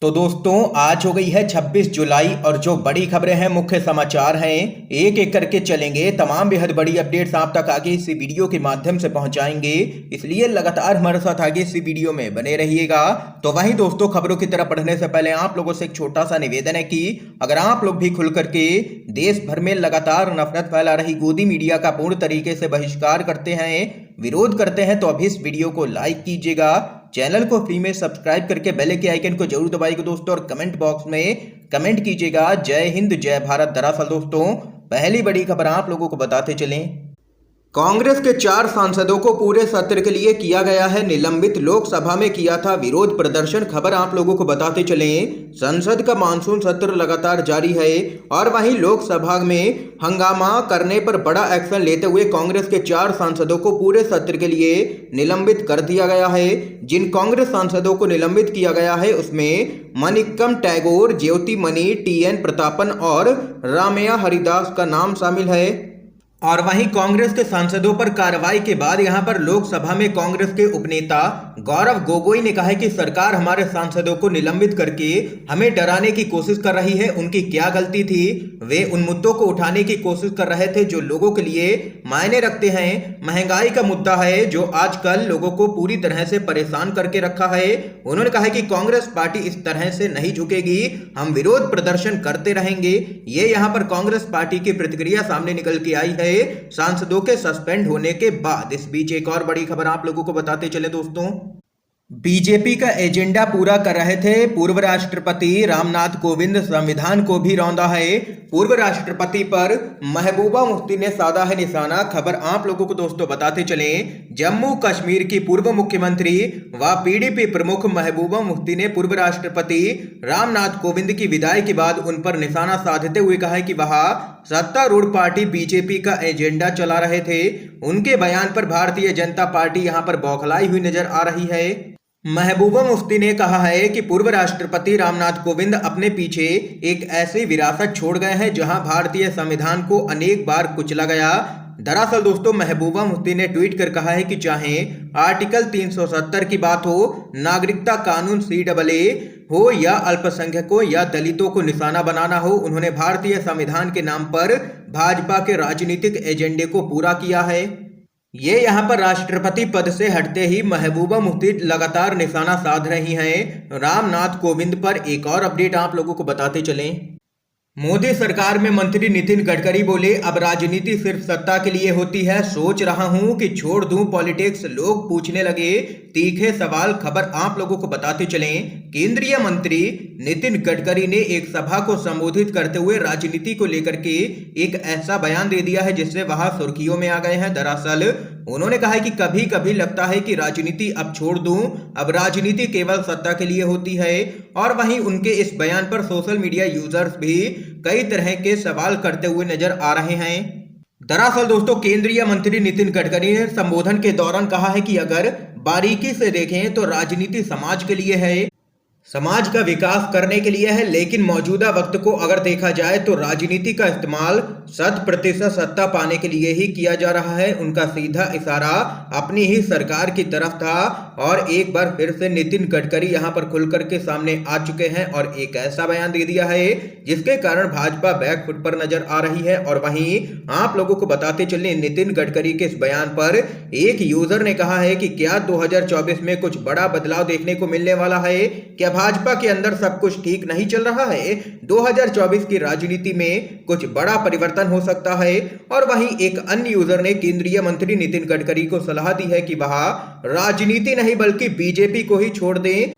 तो दोस्तों आज हो गई है 26 जुलाई और जो बड़ी खबरें हैं, मुख्य समाचार हैं, एक एक करके चलेंगे। तमाम बेहद बड़ी अपडेट्स आप तक आगे इसी वीडियो के माध्यम से पहुंचाएंगे, इसलिए लगातार हमारे साथ आगे इसी वीडियो में बने रहिएगा। तो वहीं दोस्तों, खबरों की तरफ बढ़ने से पहले आप लोगों से एक छोटा सा निवेदन है कि अगर आप लोग भी खुल करके देश भर में लगातार नफरत फैला रही गोदी मीडिया का पूर्ण तरीके से बहिष्कार करते हैं, विरोध करते हैं, तो अभी इस वीडियो को लाइक कीजिएगा, चैनल को फ्री में सब्सक्राइब करके बेल के आइकन को जरूर दबाइएगा दोस्तों, और कमेंट बॉक्स में कमेंट कीजिएगा जय हिंद जय भारत। दरअसल दोस्तों, पहली बड़ी खबर आप लोगों को बताते चलें। कांग्रेस के 4 सांसदों को पूरे सत्र के लिए किया गया है निलंबित। लोकसभा में किया था विरोध प्रदर्शन। खबर आप लोगों को बताते चलें। संसद का मानसून सत्र लगातार जारी है और वहीं लोकसभा में हंगामा करने पर बड़ा एक्शन लेते हुए कांग्रेस के 4 सांसदों को पूरे सत्र के लिए निलंबित कर दिया गया है। जिन कांग्रेस सांसदों को निलंबित किया गया है उसमें मनिक्कम टैगोर, ज्योतिमणि, टी.एन. प्रतापन और रामैया हरिदास का नाम शामिल है। और वहीं कांग्रेस के सांसदों पर कार्रवाई के बाद यहां पर लोकसभा में कांग्रेस के उपनेता गौरव गोगोई ने कहा है कि सरकार हमारे सांसदों को निलंबित करके हमें डराने की कोशिश कर रही है। उनकी क्या गलती थी? वे उन मुद्दों को उठाने की कोशिश कर रहे थे जो लोगों के लिए मायने रखते हैं। महंगाई का मुद्दा है जो आजकल लोगों को पूरी तरह से परेशान करके रखा है। उन्होंने कहा है कि कांग्रेस पार्टी इस तरह से नहीं झुकेगी, हम विरोध प्रदर्शन करते रहेंगे। ये यहां पर कांग्रेस पार्टी की प्रतिक्रिया सामने निकल के आई है सांसदों के सस्पेंड होने के बाद। इस बीच एक और बड़ी खबर आप लोगों को बताते चले दोस्तों। बीजेपी का एजेंडा पूरा कर रहे थे पूर्व राष्ट्रपति रामनाथ कोविंद, संविधान को भी रौंदा है। पूर्व राष्ट्रपति पर महबूबा मुफ्ती ने साधा है निशाना। खबर आप लोगों को दोस्तों बताते चलें। जम्मू कश्मीर की पूर्व मुख्यमंत्री व पीडीपी प्रमुख महबूबा मुफ्ती ने पूर्व राष्ट्रपति रामनाथ कोविंद की विदाई के बाद उन पर निशाना साधते हुए कहा है कि वह सत्तारूढ़ पार्टी बीजेपी का एजेंडा चला रहे थे। उनके बयान पर भारतीय जनता पार्टी यहां पर बौखलाई हुई नजर आ रही है। महबूबा मुफ्ती ने कहा है कि पूर्व राष्ट्रपति रामनाथ कोविंद अपने पीछे एक ऐसी विरासत छोड़ गए हैं जहां भारतीय संविधान को अनेक बार कुचला गया। दरअसल दोस्तों, महबूबा मुफ्ती ने ट्वीट कर कहा है कि चाहे आर्टिकल 370 की बात हो, नागरिकता कानून CAA हो या अल्पसंख्यकों या दलितों को निशाना बनाना हो, उन्होंने भारतीय संविधान के नाम पर भाजपा के राजनीतिक एजेंडे को पूरा किया है। ये यहाँ पर राष्ट्रपति पद से हटते ही महबूबा मुफ्ती लगातार निशाना साध रही हैं रामनाथ कोविंद पर। एक और अपडेट आप लोगों को बताते चलें। मोदी सरकार में मंत्री नितिन गडकरी बोले, अब राजनीति सिर्फ सत्ता के लिए होती है, सोच रहा हूं कि छोड़ दूं पॉलिटिक्स, लोग पूछने लगे तीखे सवाल। खबर आप लोगों को बताते चलें। केंद्रीय मंत्री नितिन गडकरी ने एक सभा को संबोधित करते हुए राजनीति को लेकर के एक ऐसा बयान दे दिया है जिससे वह सुर्खियों में आ गए हैं। दरअसल उन्होंने कहा है कि कभी कभी लगता है कि राजनीति अब छोड़ दूं, अब राजनीति केवल सत्ता के लिए होती है। और वहीं उनके इस बयान पर सोशल मीडिया यूजर्स भी कई तरह के सवाल करते हुए नजर आ रहे हैं। दरअसल दोस्तों, केंद्रीय मंत्री नितिन गडकरी ने संबोधन के दौरान कहा है कि अगर बारीकी से देखें तो राजनीति समाज के लिए है, समाज का विकास करने के लिए है, लेकिन मौजूदा वक्त को अगर देखा जाए तो राजनीति का इस्तेमाल 100% सत्ता पाने के लिए ही किया जा रहा है। उनका सीधा इशारा अपनी ही सरकार की तरफ था और एक बार फिर से नितिन गडकरी यहां पर खुलकर के सामने आ चुके हैं और एक ऐसा बयान दे दिया है जिसके कारण भाजपा बैकफुट पर नजर आ रही है। और वहीं आप लोगों को बताते चले, नितिन गडकरी के इस बयान पर एक यूजर ने कहा है कि क्या 2024 में कुछ बड़ा बदलाव देखने को मिलने वाला है? क्या भाजपा के अंदर सब कुछ ठीक नहीं चल रहा है? 2024 की राजनीति में कुछ बड़ा परिवर्तन हो सकता है। और वहीं एक अन्य यूजर ने केंद्रीय मंत्री नितिन गडकरी को सलाह दी है कि वह राजनीति नहीं बल्कि बीजेपी को ही छोड़ दें।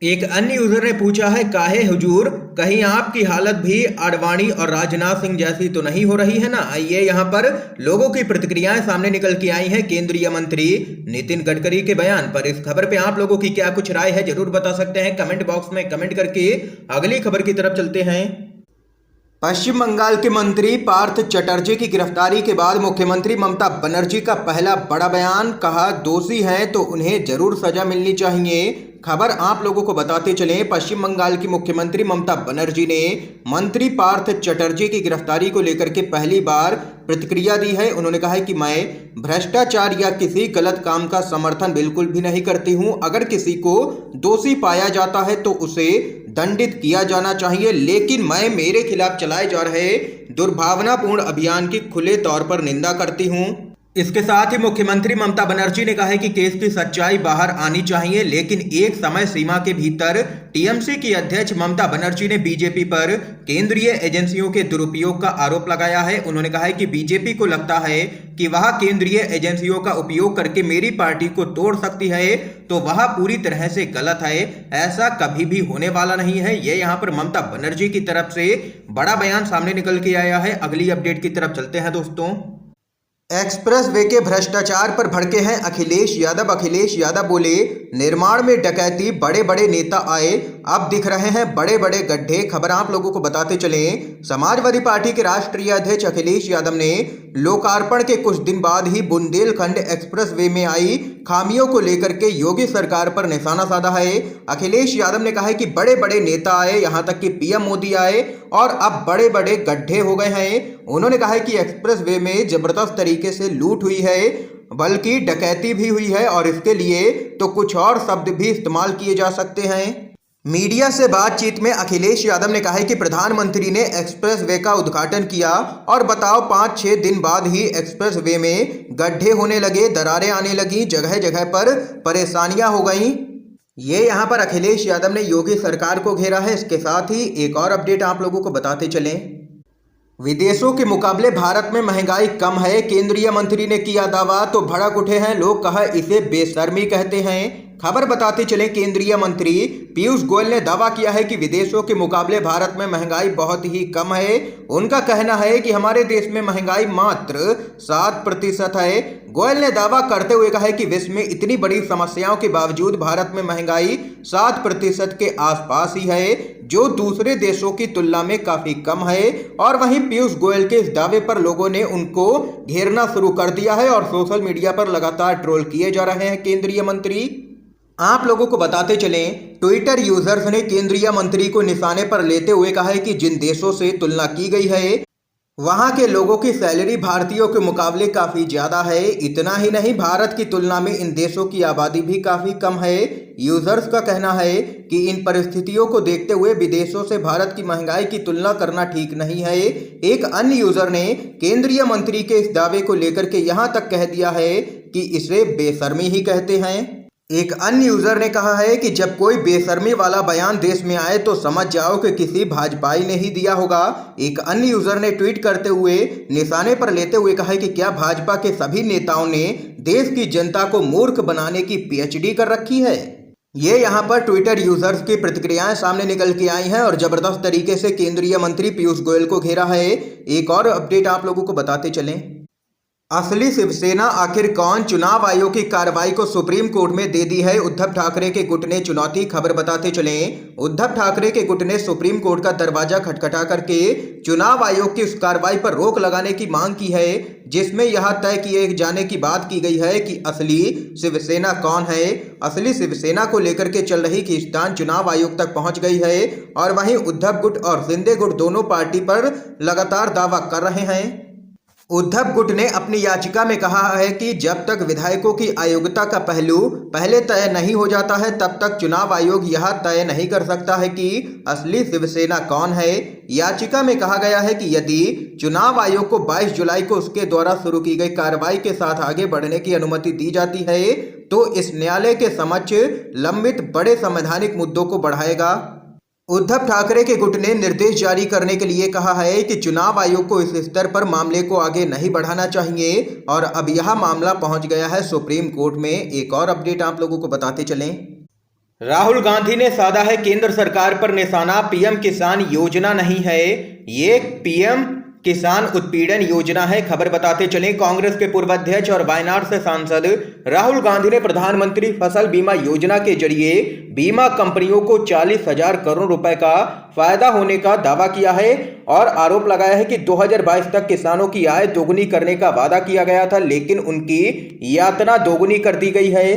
एक अन्य यूजर ने पूछा है, काहे हुजूर, कहीं आपकी हालत भी आडवाणी और राजनाथ सिंह जैसी तो नहीं हो रही है ना? आइए यहाँ पर लोगों की प्रतिक्रियाएं सामने निकल के आई हैं केंद्रीय मंत्री नितिन गडकरी के बयान पर। इस खबर पे आप लोगों की क्या कुछ राय है जरूर बता सकते हैं कमेंट बॉक्स में कमेंट करके। अगली खबर की तरफ चलते हैं। पश्चिम बंगाल के मंत्री पार्थ चटर्जी की गिरफ्तारी के बाद मुख्यमंत्री ममता बनर्जी का पहला बड़ा बयान। कहा, दोषी हैं तो उन्हें जरूर सजा मिलनी चाहिए। खबर आप लोगों को बताते चलें, पश्चिम बंगाल की मुख्यमंत्री ममता बनर्जी ने मंत्री पार्थ चटर्जी की गिरफ्तारी को लेकर के पहली बार प्रतिक्रिया दी है। उन्होंने कहा है कि मैं भ्रष्टाचार या किसी गलत काम का समर्थन बिल्कुल भी नहीं करती हूं। अगर किसी को दोषी पाया जाता है तो उसे दंडित किया जाना चाहिए, लेकिन मैं मेरे खिलाफ चलाए जा रहे दुर्भावनापूर्ण अभियान की खुले तौर पर निंदा करती हूं। इसके साथ ही मुख्यमंत्री ममता बनर्जी ने कहा है कि केस की सच्चाई बाहर आनी चाहिए, लेकिन एक समय सीमा के भीतर। टीएमसी की अध्यक्ष ममता बनर्जी ने बीजेपी पर केंद्रीय एजेंसियों के दुरुपयोग का आरोप लगाया है। उन्होंने कहा है कि बीजेपी को लगता है कि वह केंद्रीय एजेंसियों का उपयोग करके मेरी पार्टी को तोड़ सकती है, तो वह पूरी तरह से गलत है। ऐसा कभी भी होने वाला नहीं है। ये यहाँ पर ममता बनर्जी की तरफ से बड़ा बयान सामने निकल के आया है। अगली अपडेट की तरफ चलते हैं दोस्तों। एक्सप्रेस वे के भ्रष्टाचार पर भड़के हैं अखिलेश यादव। अखिलेश यादव बोले, निर्माण में डकैती, बड़े बड़े नेता आए, अब दिख रहे हैं बड़े बड़े गड्ढे। खबर आप लोगों को बताते चलें, समाजवादी पार्टी के राष्ट्रीय अध्यक्ष अखिलेश यादव ने लोकार्पण के कुछ दिन बाद ही बुंदेलखंड एक्सप्रेस वे में आई खामियों को लेकर के योगी सरकार पर निशाना साधा है। अखिलेश यादव ने कहा है कि बड़े बड़े नेता आए, यहां तक कि पीएम मोदी आए और अब बड़े बड़े गड्ढे हो गए हैं। उन्होंने कहा है कि एक्सप्रेस वे में जबरदस्त तरीके से लूट हुई है, बल्कि डकैती भी हुई है, और इसके लिए तो कुछ और शब्द भी इस्तेमाल किए जा सकते हैं। मीडिया से बातचीत में अखिलेश यादव ने कहा है कि प्रधानमंत्री ने एक्सप्रेस वे का उद्घाटन किया और बताओ 5-6 दिन बाद ही एक्सप्रेस वे में गड्ढे होने लगे, दरारें आने लगी, जगह जगह पर परेशानियां हो गई। ये यहाँ पर अखिलेश यादव ने योगी सरकार को घेरा है। इसके साथ ही एक और अपडेट आप लोगों को बताते चलें, विदेशों के मुकाबले भारत में महंगाई कम है, केंद्रीय मंत्री ने किया दावा तो भड़क उठे हैं लोग, कहा इसे बेशर्मी कहते हैं। खबर बताते चलें, केंद्रीय मंत्री पीयूष गोयल ने दावा किया है कि विदेशों के मुकाबले भारत में महंगाई बहुत ही कम है। उनका कहना है कि हमारे देश में महंगाई मात्र 7% है। गोयल ने दावा करते हुए कहा है कि विश्व में इतनी बड़ी समस्याओं के बावजूद भारत में महंगाई 7% के आसपास ही है, जो दूसरे देशों की तुलना में काफी कम है। और वहीं पीयूष गोयल के इस दावे पर लोगों ने उनको घेरना शुरू कर दिया है और सोशल मीडिया पर लगातार ट्रोल किए जा रहे हैं केंद्रीय मंत्री। आप लोगों को बताते चलें, ट्विटर यूजर्स ने केंद्रीय मंत्री को निशाने पर लेते हुए कहा है कि जिन देशों से तुलना की गई है वहां के लोगों की सैलरी भारतीयों के मुकाबले काफी ज्यादा है। इतना ही नहीं, भारत की तुलना में इन देशों की आबादी भी काफी कम है। यूजर्स का कहना है कि इन परिस्थितियों को देखते हुए विदेशों से भारत की महंगाई की तुलना करना ठीक नहीं है। एक अन्य यूजर ने केंद्रीय मंत्री के इस दावे को लेकर के यहां तक कह दिया है कि इसे बेशर्मी ही कहते हैं। एक अन्य यूजर ने कहा है कि जब कोई बेशर्मी वाला बयान देश में आए तो समझ जाओ कि किसी भाजपाई ने ही दिया होगा। एक अन्य यूजर ने ट्वीट करते हुए निशाने पर लेते हुए कहा है कि क्या भाजपा के सभी नेताओं ने देश की जनता को मूर्ख बनाने की पीएचडी कर रखी है। ये यहाँ पर ट्विटर यूजर्स की प्रतिक्रियाएं सामने निकल के आई हैं और जबरदस्त तरीके से केंद्रीय मंत्री पीयूष गोयल को घेरा है। एक और अपडेट आप लोगों को बताते चलें, असली शिवसेना आखिर कौन, चुनाव आयोग की कार्रवाई को सुप्रीम कोर्ट में दे दी है उद्धव ठाकरे के गुट ने चुनौती। खबर बताते चलें, उद्धव ठाकरे के गुट ने सुप्रीम कोर्ट का दरवाजा खटखटा करके चुनाव आयोग की उस कार्रवाई पर रोक लगाने की मांग की है, जिसमें यह तय किए जाने की बात की गई है कि असली शिवसेना कौन है। असली शिवसेना को लेकर के चल रही खींचतान चुनाव आयोग तक पहुंच गई है और वहीं उद्धव गुट और शिंदे गुट दोनों पार्टी पर लगातार दावा कर रहे हैं। उद्धव गुट ने अपनी याचिका में कहा है कि जब तक विधायकों की अयोग्यता का पहलू पहले तय नहीं हो जाता है तब तक चुनाव आयोग यह तय नहीं कर सकता है कि असली शिवसेना कौन है। याचिका में कहा गया है कि यदि चुनाव आयोग को 22 जुलाई को उसके द्वारा शुरू की गई कार्रवाई के साथ आगे बढ़ने की अनुमति दी जाती है तो इस न्यायालय के समक्ष लंबित बड़े संवैधानिक मुद्दों को बढ़ाएगा। उद्धव ठाकरे के गुट ने निर्देश जारी करने के लिए कहा है कि चुनाव आयोग को इस स्तर पर मामले को आगे नहीं बढ़ाना चाहिए और अब यह मामला पहुंच गया है सुप्रीम कोर्ट में। एक और अपडेट आप लोगों को बताते चलें, राहुल गांधी ने साधा है केंद्र सरकार पर निशाना, पीएम किसान योजना नहीं है, ये पीएम किसान उत्पीड़न योजना है। खबर बताते चलें, कांग्रेस के पूर्व अध्यक्ष और वायनाड से सांसद राहुल गांधी ने प्रधानमंत्री फसल बीमा योजना के जरिए बीमा कंपनियों को 40,000 करोड़ रुपए का फायदा होने का दावा किया है और आरोप लगाया है कि 2022 तक किसानों की आय दोगुनी करने का वादा किया गया था, लेकिन उनकी यातना दोगुनी कर दी गई है।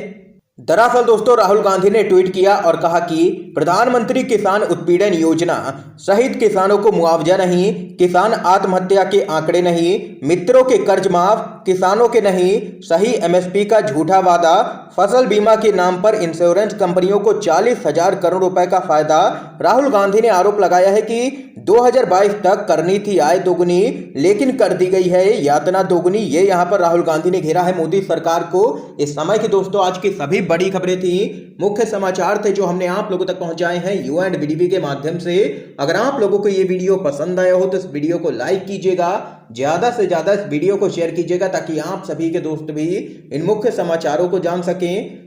दरअसल दोस्तों राहुल गांधी ने ट्वीट किया और कहा कि प्रधानमंत्री किसान उत्पीड़न योजना शहीद किसानों को मुआवजा नहीं, किसान आत्महत्या के आंकड़े नहीं, मित्रों के कर्ज माफ, किसानों के नहीं, सही एमएसपी का झूठा वादा, फसल बीमा के नाम पर इंश्योरेंस कंपनियों को 40,000 करोड़ रुपए का फायदा। राहुल गांधी ने आरोप लगाया है कि 2022 तक करनी थी आय दोगुनी लेकिन कर दी गई है यातना दोगुनी। ये यहाँ पर राहुल गांधी ने घेरा है मोदी सरकार को। इस समय की दोस्तों आज की सभी बड़ी खबरें थी, मुख्य समाचार थे जो हमने आप लोगों तक पहुंचाए हैं यू एंड बीडीबी के माध्यम से। अगर आप लोगों को ये वीडियो पसंद आया हो तो इस वीडियो को लाइक कीजिएगा, ज्यादा से ज्यादा इस वीडियो को शेयर कीजिएगा ताकि आप सभी के दोस्त भी इन मुख्य समाचारों को जान सकें।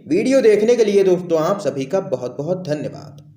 वीडियो देखने के लिए दोस्तों आप सभी का बहुत बहुत धन्यवाद।